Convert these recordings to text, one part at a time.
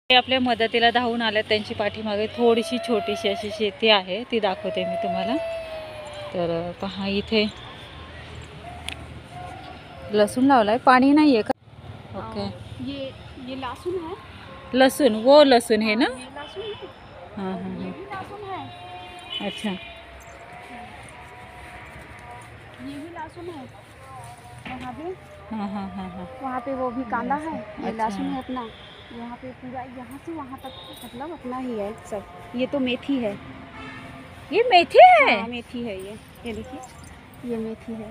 ते आपल्या मदतीला धावून आल्यात. त्यांची पाठीमागे थोडीशी छोटीशी अशी शेती आहे, ती दाखवते मी तुम्हाला. तर पहा इथे लसूण लावलाय, पाणी नाहीये का? ओके, ये लहसुन है। लसूण, वो लसूण है ना? ये लहसुन है। हाँ हाँ ये हाँ, भी लहसुन है। अच्छा, ये भी लहसुन है वहाँ पे। हाँ हाँ हाँ हाँ, वहाँ पे वो भी कांदा है, ये अच्छा। लहसुन है अपना। यहाँ पे पूरा यहाँ से वहाँ तक मतलब अपना ही है सब। ये तो मेथी है। ये मेथी है? हाँ मेथी है ये देखिए, ये मेथी है।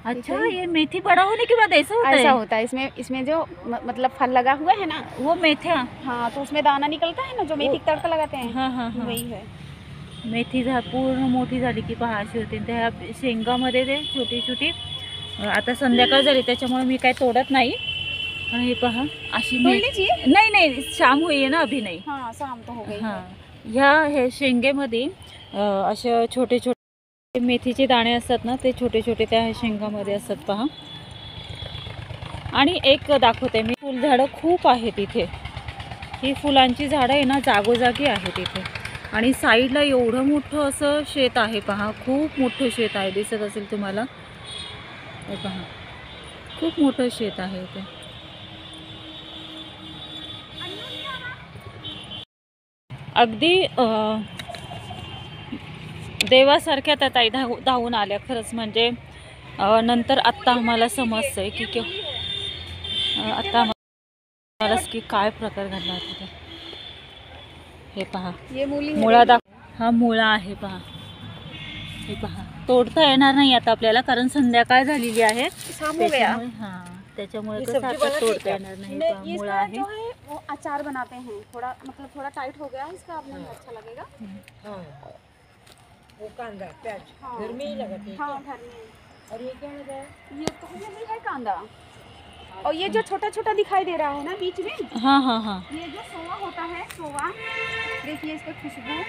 अच्छा, ये मेथी बड़ा होने के बाद ऐसा होता ऐसा है? होता है इसमें जो मतलब फल लगा हुआ है ना, वो मेथ्या? हाँ तो उसमें दाना निकलता है ना, जो मेथी का तड़का लगाते हैं। हाँ हाँ हाँ, वही है। मेथी पूर्ण मोठी झाली की पहा अशी होते. त्या शेंगामध्ये ते छोटी छोटी. आता संध्याकाळ झाली त्याच्यामुळे मी काय तोडत नाही. पण हे पहा अशी नाही नाही, शाम होई ना, अभी नाही. हाँ शाम तो हो गई। हाँ, ह्या हे शेंगेमध्ये असे छोटे छोटे मेथीचे दाणे असतात ना, ते छोटे छोटे त्या शेंगामध्ये असतात पहा. आणि एक दाखवते मी, फुलझाडं खूप आहेत इथे. ही फुलांची झाडं आहे ना, जागोजागी आहेत इथे. आणि साईडला एवढं मोठं असं शेत आहे पहा, खूप मोठं शेत आहे, दिसत असेल तुम्हाला. हे पहा, खूप मोठं शेत आहे इथे. अगदी देवासारख्या त्या ताई धावून आल्या खरंच. म्हणजे नंतर आत्ता आम्हाला समजतंय की आत्ता आम्हाला की काय प्रकार घडला होता. हे पहा, ये मुळा हा मुळा आहे पहा. हे पहा, तोडता येणार नाही आता आपल्याला, कारण संध्याकाळ झालेली आहे. त्याच्यामुळे कसं आता तोडता येणार नाही. पहा, मुळा आहे. वो अचार बनाते हैं, थोड़ा मतलब थोड़ा टाइट हो गया है इसका, अब नहीं अच्छा लगेगा। हाँ, वो कांदा प्याज घर में ही लगाते हैं। हाँ घर में। और ये क्या लगा है? ये तो भी है कांदा। और ये जो छोटा छोटा दिखाई दे रहा है ना बीच में, हाँ हाँ हाँ, ये जो सोवा होता है, सोवा देखिए इसके खुशबू।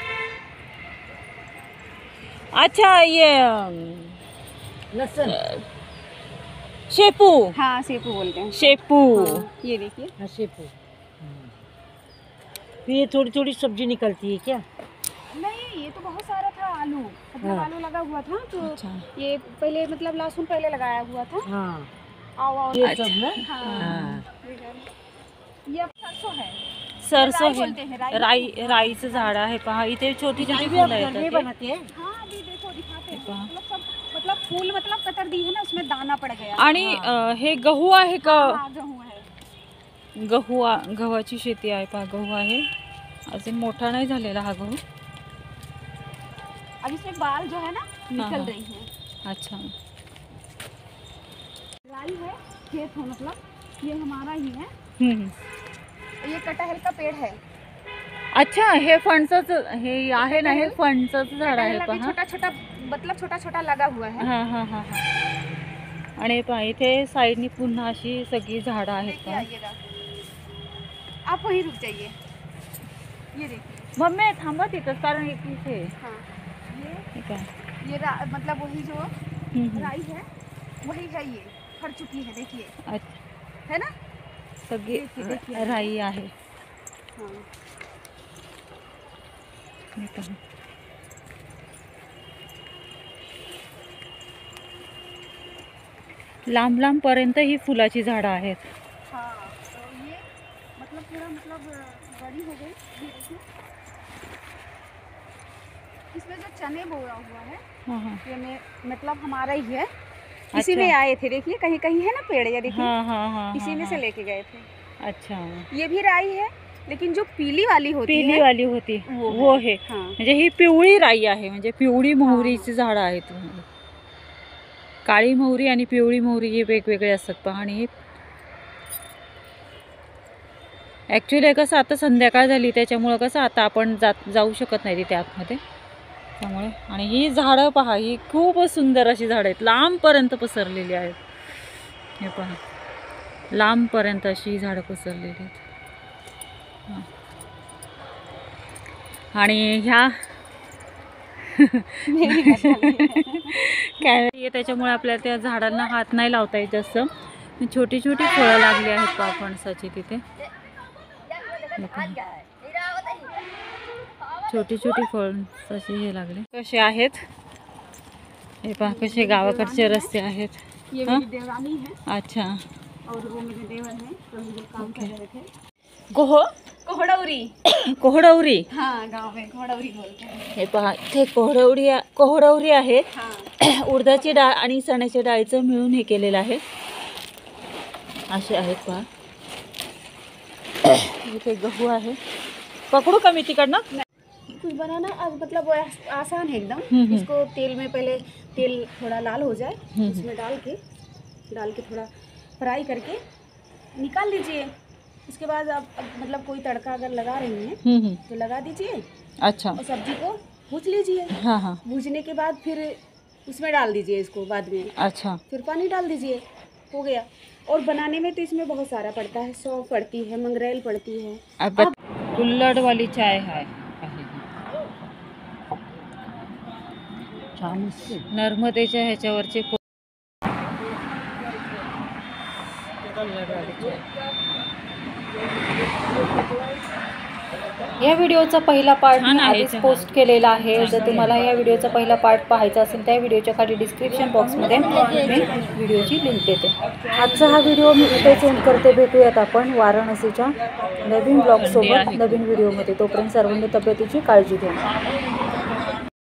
अच्छा, ये लहसुन, शेपू. हाँ शेपू बोलते हैं। शेपू, हाँ, ये देखिए। हाँ शेपू। फिर ये थोड़ी थोड़ी सब्जी निकलती है क्या? नहीं ये तो बहुत सारा था आलू, मतलब आलू लगा हुआ था तो अच्छा, ये पहले मतलब लहसुन पहले लगाया हुआ था। हाँ, आओ ये सब ना। हाँ। ये सरसों है, सरसों बोलते हैं, है, राईचं झाड आहे पहा. इथे छोटी छोटी ये भी आप फुलं घर में येतात. बनाते हैं? हाँ अभी देखो दिखाते हैं, मतलब सब मतलब फूल मतलब कतर दी है ना, उसमें दाना पड़ गया। आणि हे गहू आहे का? हाँ गेहूं है। गव्हाची शेती आहे पहा. गहू आहे, अजून मोठा नहीं झालेला हा गहू. अब इसमें बाल जो है ना निकल रही है। अच्छा, राई है, खेत है, मतलब ये हमारा ही है। हम्म. ये कटहल का पेड़ है। अच्छा, हे फणसाचं हे आहे ना, हे फणसाचं झाड आहे कटहल अभी पहा. छोटा छोटा मतलब छोटा छोटा लगा हुआ है। हाँ हाँ हाँ हाँ. आणि पहा इथे साईडनी पुन्हा अशी सगळी झाडं आहेत देखिए पहा. आइएगा, आप वहीं रुक जाइए। ये देखिए। मम्मी थांबा तिथंच, कारण इथे हाँ ये ठीक आहे. ये मतलब वही जो राई है वही है, ये फर चुकी है देखिए, अच्छा, है ना। सगळी देखिए. राई आहे. हाँ हे पहा. लांब लांब पर्यंत ही फुलाची झाडं आहेत. हाँ तो ये मतलब पूरा मतलब बड़ी हो गई। ये देखिए इसमें जो चने बोया हुआ है, हाँ हाँ ये मतलब हमारा ही है। इसी में आए थे, देखिए कहीं कहीं है ना पेड़, ये देखिए हाँ हाँ हाँ, इसी में से लेके गए थे। अच्छा, ये भी राई है, लेकिन जो पीली वाली होती पिली है वाली होती वो है. हाँ म्हणजे ही पिवळी राई आहे, म्हणजे पिवळी मोहरीची झाडं आहेत. काळी मोहरी आणि पिवळी मोहरी हे वेगवेगळे असतात पहा. आणि ॲक्च्युली कसं आता संध्याकाळ झाली, त्याच्यामुळं कसं आता आपण जाऊ शकत नाही तिथे आतमध्ये, त्यामुळे. आणि ही झाडं पहा, ही खूप सुंदर अशी झाडं आहेत, लांबपर्यंत पसरलेली आहेत. हे पहा, लांबपर्यंत अशी झाडं पसरलेली आहेत. आणि ह्या काय त्याच्यामुळे आपल्याला त्या झाडांना हात नाही लावता येत जास्त. छोटी छोटी फळं लागली आहेत पहा फणसाची तिथे. हे पहा. छोटी छोटी फळ असे हे लागले कसे आहेत हे पहा कसे गावाकडचे रस्ते आहेत. ये हाँ? मेरी देवरानी है अच्छा और वो मेरे देवर हैं, तो मुझे काम कर रहे थे. कोहड़ौरी. कोहडौरी. हाँ, गांव में कोहड़ौरी बोलते हैं. हे पहा इथे कोहडौरी आहे. हाँ. उडदाची डाळ आणि चण्याच्या डाळीचं मिळून हे केलेलं आहे. असे आहेत पहा. इथे गहू आहे. पकडू का मी तिकडनं? कुछ बनाना मतलब वो आसान है एकदम. इसको तेल में पहले तेल थोड़ा लाल हो जाए, उसमें डाल के थोड़ा फ्राई करके निकाल लीजिए. उसके बाद आप मतलब कोई तड़का अगर लगा रही हैं तो लगा दीजिए. अच्छा. और सब्जी को भूज लीजिए. हाँ हाँ. भूजने के बाद फिर उसमें डाल दीजिए इसको बाद में. अच्छा. फिर पानी डाल दीजिए, हो गया. और बनाने में तो इसमें बहुत सारा पड़ता है. सौंफ पड़ती है, मंगरेल पड़ती है. अब कुल्हड़ वाली चाय है. नर्मदेच्या ह्याच्यावरचे या व्हिडिओचा पहिला पार्ट मी आधीच पोस्ट केलेला आहे. जर तुम्हाला या व्हिडिओचा पहिला पार्ट पाहायचा असेल त्या व्हिडिओच्या खाली डिस्क्रिप्शन बॉक्समध्ये मी व्हिडिओची लिंक देते. आजचा हा व्हिडिओ मी इथेच एंड करते. भेटूयात आपण वाराणसीच्या नवीन ब्लॉगसोबत नवीन व्हिडिओमध्ये. तोपर्यंत सर्वांनी तब्येतीची काळजी घ्या.